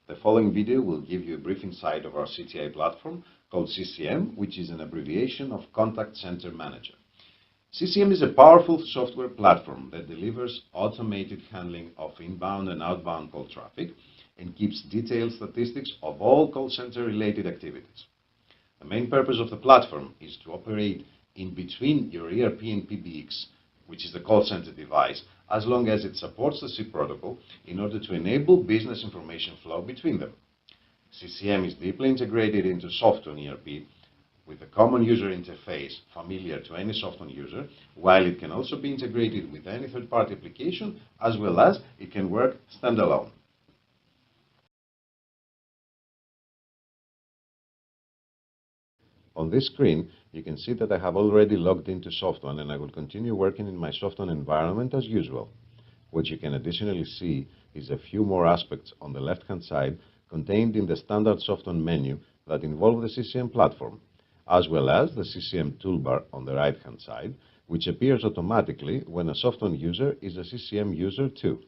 The following video will give you a brief insight of our CTI platform called CCM, which is an abbreviation of Contact Center Manager. CCM is a powerful software platform that delivers automated handling of inbound and outbound call traffic and keeps detailed statistics of all call center related activities. The main purpose of the platform is to operate in between your ERP and PBX, which is the call center device, as long as it supports the SIP protocol in order to enable business information flow between them. CCM is deeply integrated into Softphone ERP with a common user interface familiar to any Softphone user, while it can also be integrated with any third-party application, as well as it can work standalone. On this screen, you can see that I have already logged into Softphone and I will continue working in my Softphone environment as usual. What you can additionally see is a few more aspects on the left-hand side contained in the standard Softphone menu that involve the CCM platform, as well as the CCM toolbar on the right-hand side, which appears automatically when a Softphone user is a CCM user too.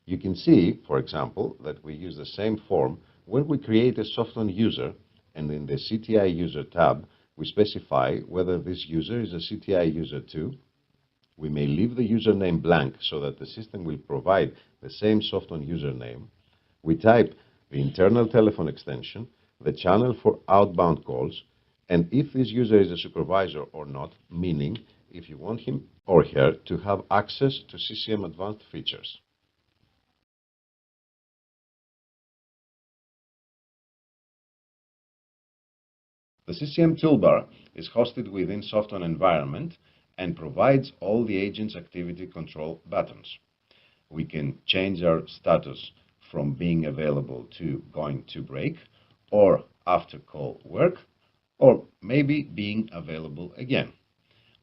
You can see, for example, that we use the same form when we create a Softphone user, and in the CTI user tab, we specify whether this user is a CTI user too. We may leave the username blank so that the system will provide the same Softphone username. We type the internal telephone extension, the channel for outbound calls, and if this user is a supervisor or not, meaning if you want him or her to have access to CCM advanced features. The CCM toolbar is hosted within Softphone environment and provides all the agent's activity control buttons. We can change our status from being available to going to break, or after call work, or maybe being available again.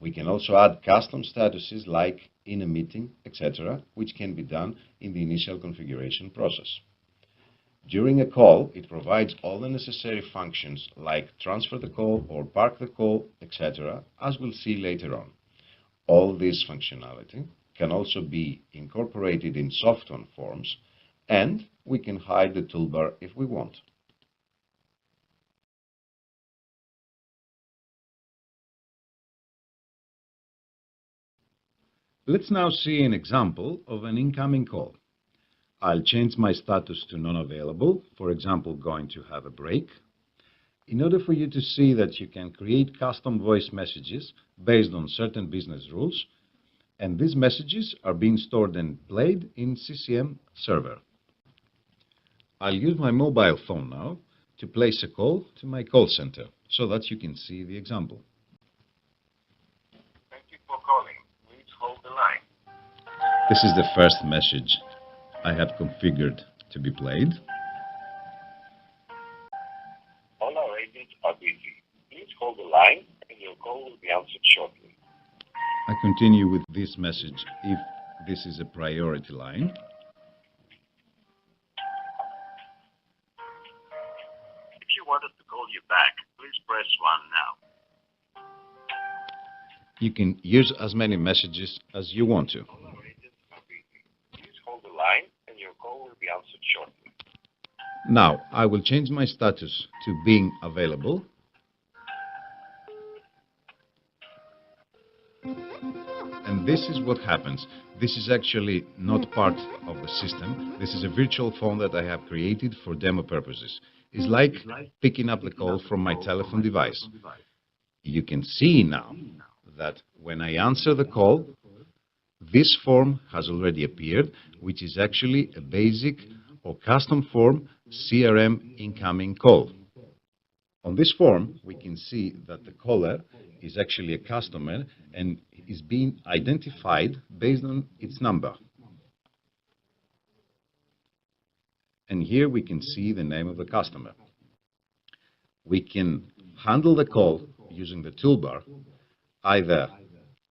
We can also add custom statuses like in a meeting, etc., which can be done in the initial configuration process. During a call, it provides all the necessary functions like transfer the call or park the call, etc., as we'll see later on. All this functionality can also be incorporated in Softphone forms, and we can hide the toolbar if we want. Let's now see an example of an incoming call. I'll change my status to non-available, for example, going to have a break, in order for you to see that you can create custom voice messages based on certain business rules, and these messages are being stored and played in CCM server. I'll use my mobile phone now to place a call to my call center so that you can see the example. Thank you for calling. Please hold the line. This is the first message I have configured to be played. All our agents are busy. Please hold the line and your call will be answered shortly. I continue with this message if this is a priority line. If you want us to call you back, please press 1 now. You can use as many messages as you want to. All our agents are busy. Please hold the line and your call will be answered shortly. Now, I will change my status to being available. And this is what happens. This is actually not part of the system. This is a virtual phone that I have created for demo purposes. It's like picking up the call from my telephone device. You can see now that when I answer the call, this form has already appeared, which is actually a basic or custom form CRM incoming call. On this form, we can see that the caller is actually a customer and is being identified based on its number. And here we can see the name of the customer. We can handle the call using the toolbar, either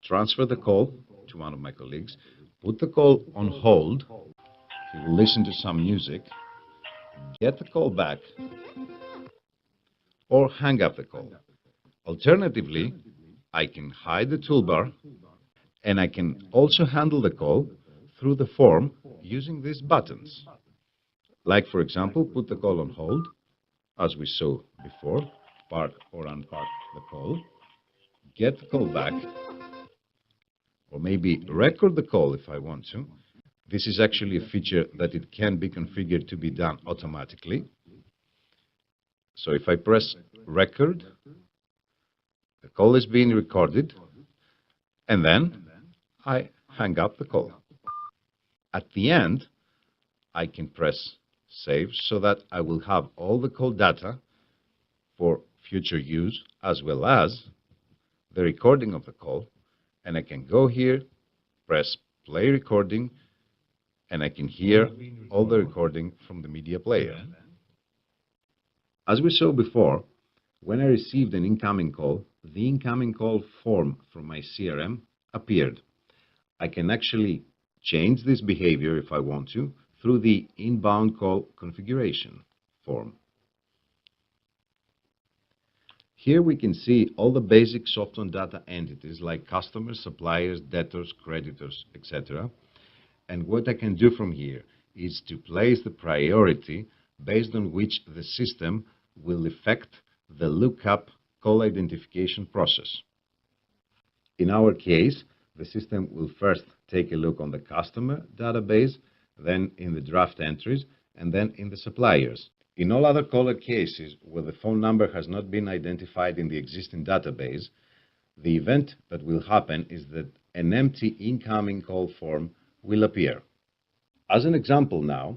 transfer the call to one of my colleagues, put the call on hold, he will listen to some music, get the call back, or hang up the call. Alternatively, I can hide the toolbar, and I can also handle the call through the form using these buttons. Like, for example, put the call on hold, as we saw before, park or unpark the call, get the call back, or maybe record the call if I want to. This is actually a feature that it can be configured to be done automatically. So if I press record, the call is being recorded, and then I hang up the call. At the end, I can press save so that I will have all the call data for future use as well as the recording of the call. And I can go here, press play recording, and I can hear all the recording from the media player. As we saw before, when I received an incoming call, the incoming call form from my CRM appeared. I can actually change this behavior if I want to through the inbound call configuration form. Here we can see all the basic software data entities like customers, suppliers, debtors, creditors, etc. And what I can do from here is to place the priority based on which the system will effect the lookup call identification process. In our case, the system will first take a look on the customer database, then in the draft entries, and then in the suppliers. In all other caller cases where the phone number has not been identified in the existing database, the event that will happen is that an empty incoming call form will appear. As an example now,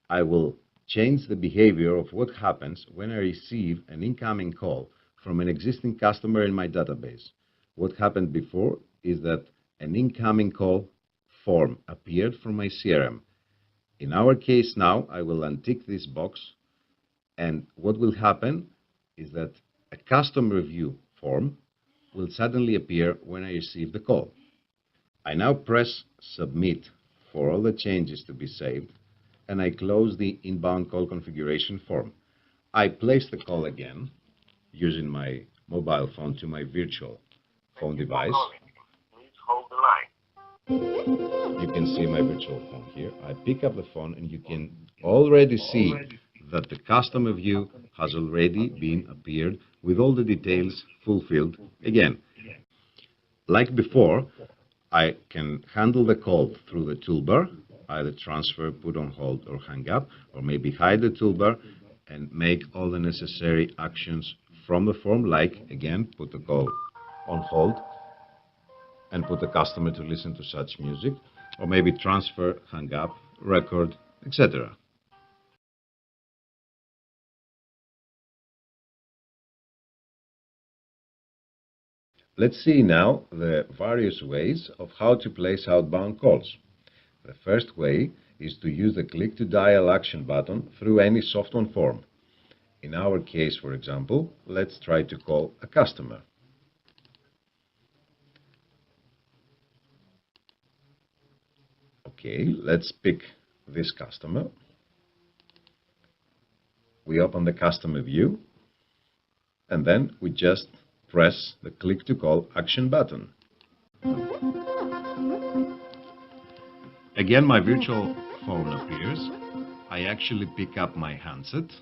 I will change the behavior of what happens when I receive an incoming call from an existing customer in my database. What happened before is that an incoming call form appeared from my CRM. In our case now, I will untick this box, and what will happen is that a customer view form will suddenly appear when I receive the call. I now press submit for all the changes to be saved, and I close the inbound call configuration form. I place the call again using my mobile phone to my virtual phone device. Please hold the line. You can see my virtual phone here. I pick up the phone and you can already see that the customer view has already been appeared with all the details fulfilled again. Like before, I can handle the call through the toolbar, either transfer, put on hold, or hang up, or maybe hide the toolbar and make all the necessary actions from the form, like, again, put the call on hold and put the customer to listen to such music, or maybe transfer, hang up, record, etc. Let's see now the various ways of how to place outbound calls. The first way is to use the click to dial action button through any softphone form. In our case, for example, let's try to call a customer. Okay, let's pick this customer. We open the customer view, and then we just press the click to call action button. Again, my virtual phone appears. I actually pick up my handset,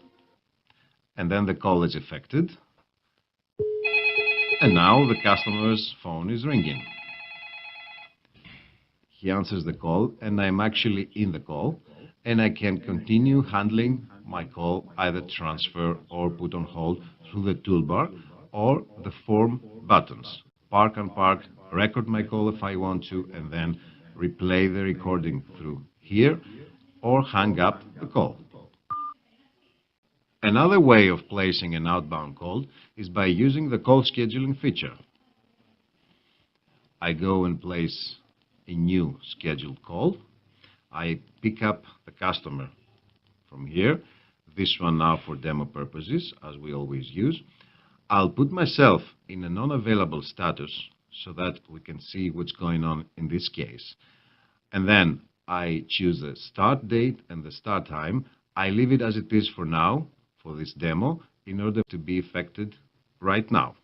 and then the call is effected. And now the customer's phone is ringing. He answers the call, and I'm actually in the call, and I can continue handling my call, either transfer or put on hold through the toolbar or the form buttons. Park and park, record my call if I want to, and then replay the recording through here, or hang up the call. Another way of placing an outbound call is by using the call scheduling feature. I go and place a new scheduled call. I pick up the customer from here. This one now for demo purposes, as we always use. I'll put myself in a non-available status so that we can see what's going on in this case. And then I choose the start date and the start time. I leave it as it is for now, for this demo, in order to be effected right now.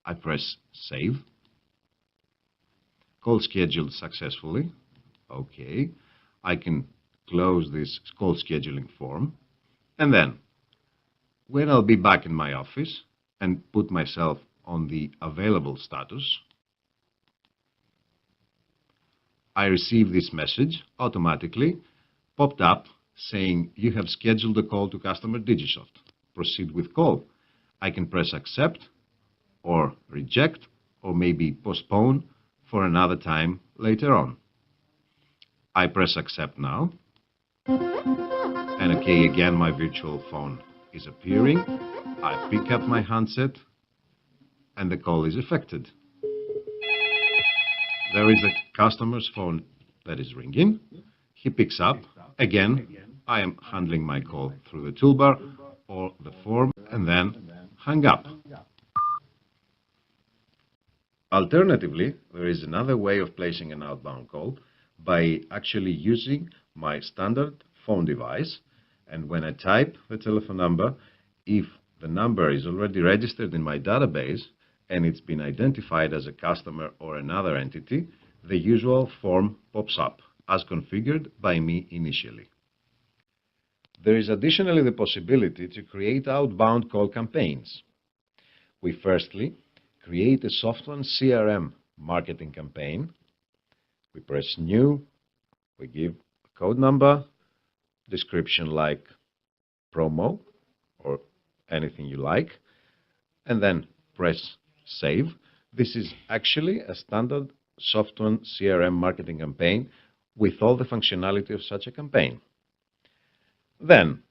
I press save. Call scheduled successfully. Okay. I can close this call scheduling form, and then when I'll be back in my office and put myself on the available status, I receive this message automatically popped up saying you have scheduled a call to customer DGSOFT. Proceed with call. I can press accept or reject or maybe postpone for another time later on. I press accept now, and okay, again my virtual phone is appearing. I pick up my handset and the call is effected. There is a customer's phone that is ringing. He picks up. Again, I am handling my call through the toolbar or the form and then hang up. Alternatively, there is another way of placing an outbound call by actually using my standard phone device, and when I type the telephone number, if the number is already registered in my database and it's been identified as a customer or another entity, the usual form pops up as configured by me initially. There is additionally the possibility to create outbound call campaigns. We firstly create a software CRM marketing campaign. We press New, we give a code number, description like promo or anything you like, and then press Save. This is actually a standard software CRM marketing campaign with all the functionality of such a campaign. Then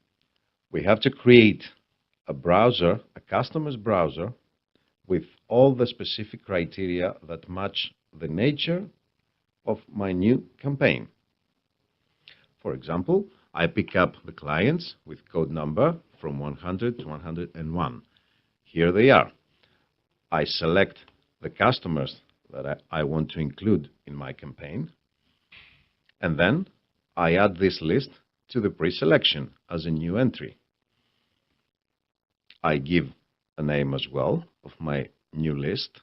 we have to create a browser, a customer's browser, with all the specific criteria that match the nature of my new campaign. For example, I pick up the clients with code number from 100 to 101. Here they are. I select the customers that I want to include in my campaign, and then I add this list to the pre-selection as a new entry. I give a name as well of my new list,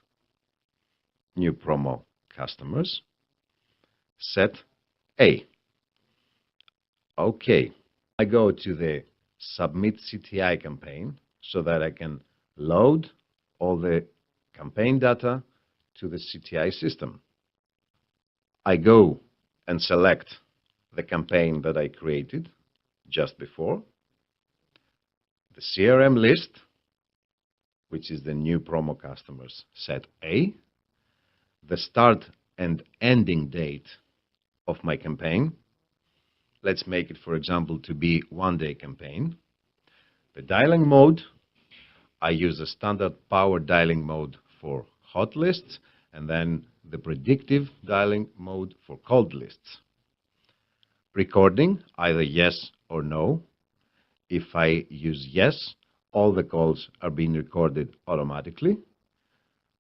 new promo customers, set A. Okay, I go to the Submit CTI campaign so that I can load all the campaign data to the CTI system. I go and select the campaign that I created just before, the CRM list, which is the new promo customers, set A, the start and ending date of my campaign. Let's make it, for example, to be one-day campaign. The dialing mode, I use a standard power dialing mode for hot lists, and then the predictive dialing mode for cold lists. Recording, either yes or no. If I use yes, all the calls are being recorded automatically.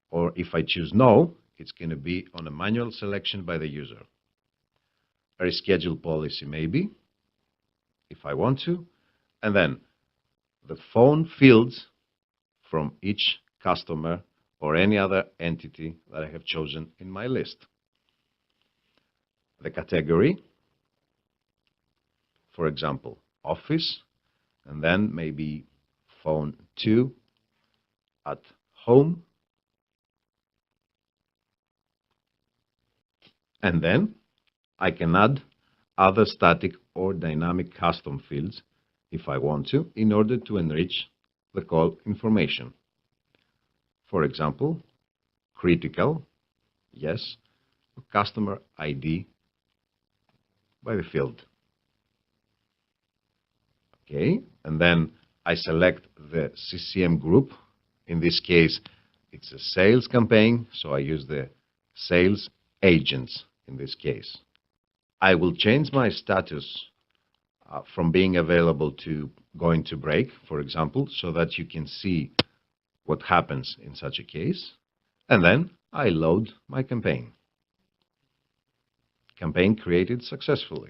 Or if I choose no, it's going to be on a manual selection by the user. A reschedule policy maybe, if I want to, and then the phone fields from each customer or any other entity that I have chosen in my list. The category, for example, office, and then maybe phone 2 at home, and then I can add other static or dynamic custom fields if I want to, in order to enrich the call information. For example, critical, yes, customer ID by the field. Okay, and then I select the CCM group. In this case, it's a sales campaign, so I use the sales agents in this case. I will change my status from being available to going to break, for example, so that you can see what happens in such a case. And then I load my campaign. Campaign created successfully.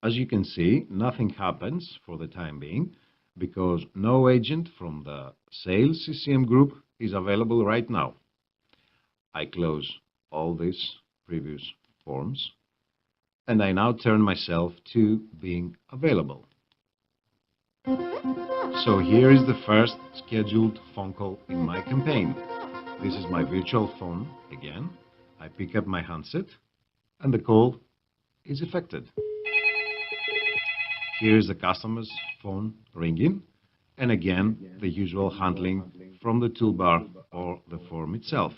As you can see, nothing happens for the time being because no agent from the sales CCM group is available right now. I close all these previous forms and I now turn myself to being available. So here is the first scheduled phone call in my campaign. This is my virtual phone again. I pick up my handset and the call is effected. Here is the customer's phone ringing, and again the usual handling from the toolbar or the form itself.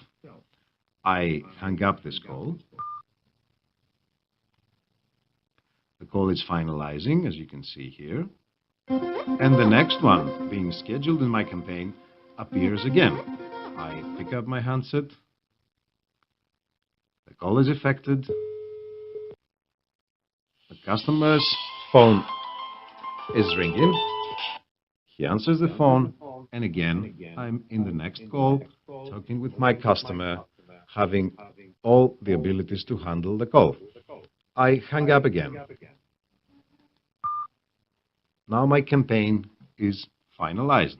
I hang up this call. The call is finalizing, as you can see here. And the next one, being scheduled in my campaign, appears again. I pick up my handset. The call is effected. The customer's phone is ringing. He answers the phone, and again, I'm in the next call, talking with my customer, having all the abilities to handle the call. I hang up again. Now my campaign is finalized.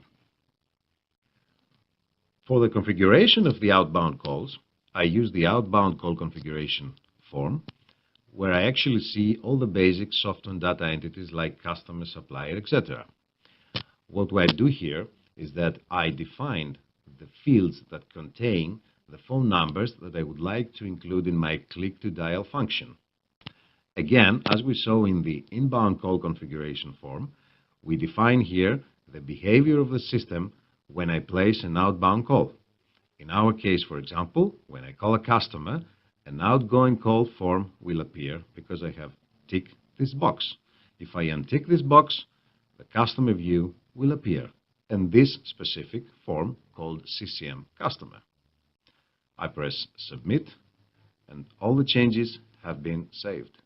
For the configuration of the outbound calls, I use the outbound call configuration form, where I actually see all the basic software and data entities like customer, supplier, etc. What I do here is that I defined the fields that contain the phone numbers that I would like to include in my click to dial function. Again, as we saw in the inbound call configuration form, we define here the behavior of the system when I place an outbound call. In our case, for example, when I call a customer, an outgoing call form will appear because I have ticked this box. If I untick this box, the customer view will appear, and this specific form called CCM Customer. I press Submit, and all the changes have been saved.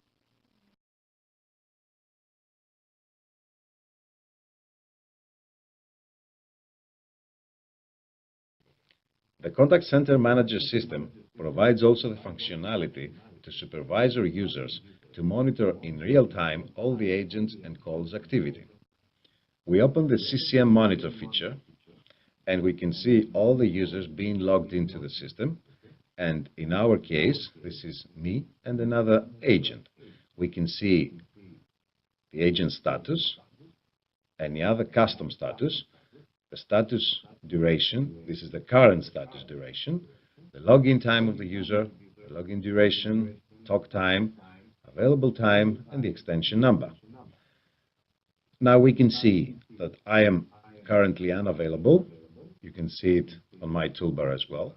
The Contact Center Manager system provides also the functionality to supervisor users to monitor in real time all the agents and calls activity. We open the CCM Monitor feature, and we can see all the users being logged into the system. And in our case, this is me and another agent. We can see the agent status, any other custom status, the status duration, this is the current status duration, the login time of the user, the login duration, talk time, available time, and the extension number. Now we can see that I am currently unavailable. You can see it on my toolbar as well.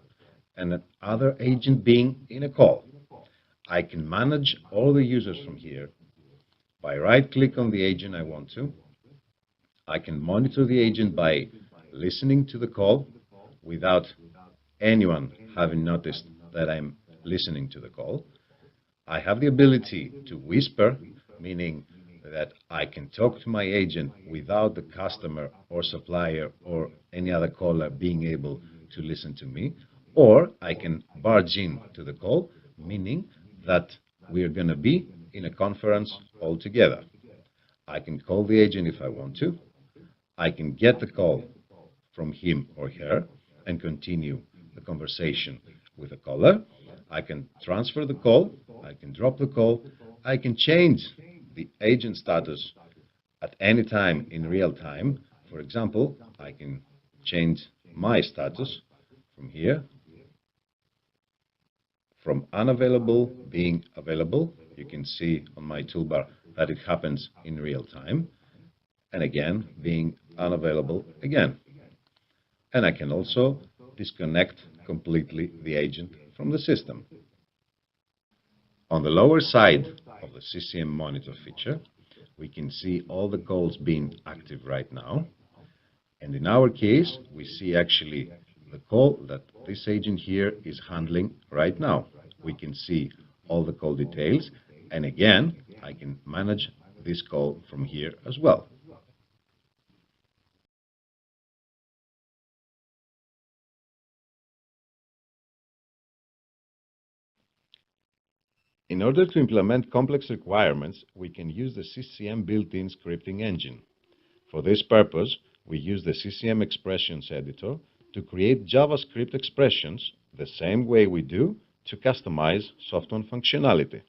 And another agent being in a call. I can manage all the users from here by right-click on the agent I want to. I can monitor the agent by listening to the call without anyone having noticed that I'm listening to the call. I have the ability to whisper, meaning that I can talk to my agent without the customer or supplier or any other caller being able to listen to me. Or I can barge in to the call, meaning that we're going to be in a conference all together. I can call the agent if I want to. I can get the call from him or her and continue the conversation with the caller. I can transfer the call. I can drop the call. I can change the agent status at any time in real time. For example, I can change my status from here, from unavailable being available. You can see on my toolbar that it happens in real time, and again being unavailable again. And I can also disconnect completely the agent from the system. On the lower side of the CCM Monitor feature, we can see all the calls being active right now. And in our case, we see actually the call that this agent here is handling right now. We can see all the call details. And again, I can manage this call from here as well. In order to implement complex requirements, we can use the CCM built-in scripting engine. For this purpose, we use the CCM Expressions editor to create JavaScript expressions the same way we do to customize software functionality.